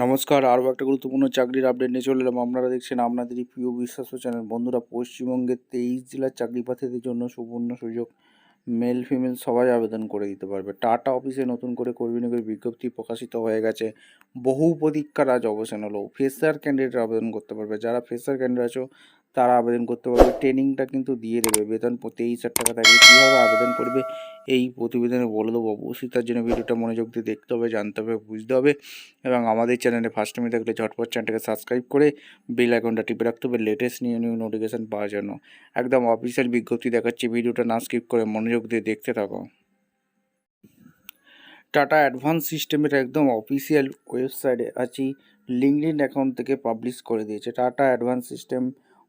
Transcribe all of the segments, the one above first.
নমস্কার, আরও একটা গুরুত্বপূর্ণ চাকরির আপডেট নিয়ে চলে এলাম। আপনারা দেখছেন আপনাদেরই প্রিয় বিশ্বাস্য চ্যানেল। বন্ধুরা, পশ্চিমবঙ্গের 23 জেলার চাকরি প্রার্থীদের জন্য সুবর্ণ সুযোগ। মেল ফিমেল সবাই আবেদন করে দিতে পারবে। টাটা অফিসে নতুন করে কর্মী নিয়োগের বিজ্ঞপ্তি প্রকাশিত হয়ে গেছে। বহু প্রতীক্ষার আজ অবসান হলো। ফ্রেশার ক্যান্ডিডেট আবেদন করতে পারবে। যারা ফ্রেশার ক্যান্ডিডেট আছো তারা আবেদন করতে পারবে। ট্রেনিংটা কিন্তু দিয়ে দেবে। বেতন 23,000 টাকা থাকবে। কীভাবে আবেদন করবে এই প্রতিবেদনে বলে দেবো। অবশ্যই তার জন্য ভিডিওটা মনোযোগ দিয়ে দেখতে হবে, জানতে হবে, বুঝতে হবে। এবং আমাদের চ্যানেলে ফার্স্ট টাইমে থাকলে ঝটপট চ্যানেলটাকে সাবস্ক্রাইব করে বেল আইকনটা টিপে রাখতে হবে লেটেস্ট নিউ নোটিফিকেশান পাওয়ার জন্য। একদম অফিসিয়াল বিজ্ঞপ্তি দেখাচ্ছি, ভিডিওটা না স্কিপ করে মনোযোগ দিয়ে দেখতে থাকো। টাটা অ্যাডভান্স সিস্টেমের একদম অফিসিয়াল ওয়েবসাইটে আছি, লিঙ্কডিন অ্যাকাউন্ট থেকে পাবলিশ করে দিয়েছে। Tata advance system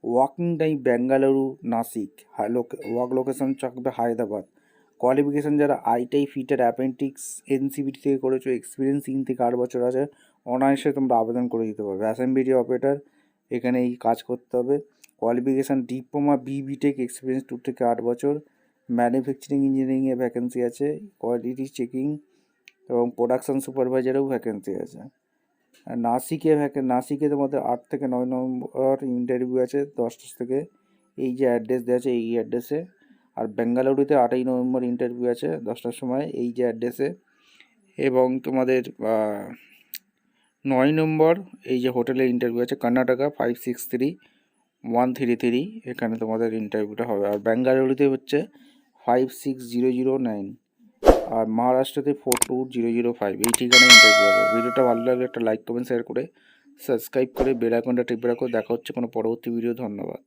working time Bengaluru, Nashik, work location থাকবে হায়দ্রাবাদ। কোয়ালিফিকেশান যারা আইটাই ফিটার অ্যাপেন্টিক্স এনসিবিটি থেকে করেছো, এক্সপিরিয়েন্স 3 থেকে 8 বছর আছে, অনায়াসে তোমরা আবেদন করে দিতে পারবে। অ্যাসেম্বলি অপারেটর এখানে এই কাজ করতে হবে। কোয়ালিফিকেশান ডিপ্লোমা বিটেক এক্সপিরিয়েন্স 2 থেকে 8 বছর। ম্যানুফ্যাকচারিং ইঞ্জিনিয়ারিংয়ে ভ্যাকেন্সি আছে। কোয়ালিটি চেকিং এবং প্রোডাকশান সুপারভাইজারেও ভ্যাকেন্সি আছে। আর নাসিকে তোমাদের 8 থেকে 9 নম্বর ইন্টারভিউ আছে 10টা থেকে। এই যে অ্যাড্রেস দেওয়া আছে এই অ্যাড্রেসে। আর বেঙ্গালুরুতে 8ই নভেম্বর ইন্টারভিউ আছে 10টার সময় এই যে অ্যাড্রেসে। এবং তোমাদের 9 নম্বর এই যে হোটেলে ইন্টারভিউ আছে কর্ণাটকা 563133, এখানে তোমাদের ইন্টারভিউটা হবে। আর বেঙ্গালুরুতে হচ্ছে 56009, আর মহারাষ্ট্রতে 42005, এই ঠিকানায় ইন্টারভিউ হবে। ভিডিওটা ভালো লাগলে একটা লাইক কমেন্ট শেয়ার করে সাবস্ক্রাইব করে বেল আইকনটা টিপে রাখো। দেখা হচ্ছে কোনো পরবর্তী ভিডিও। ধন্যবাদ।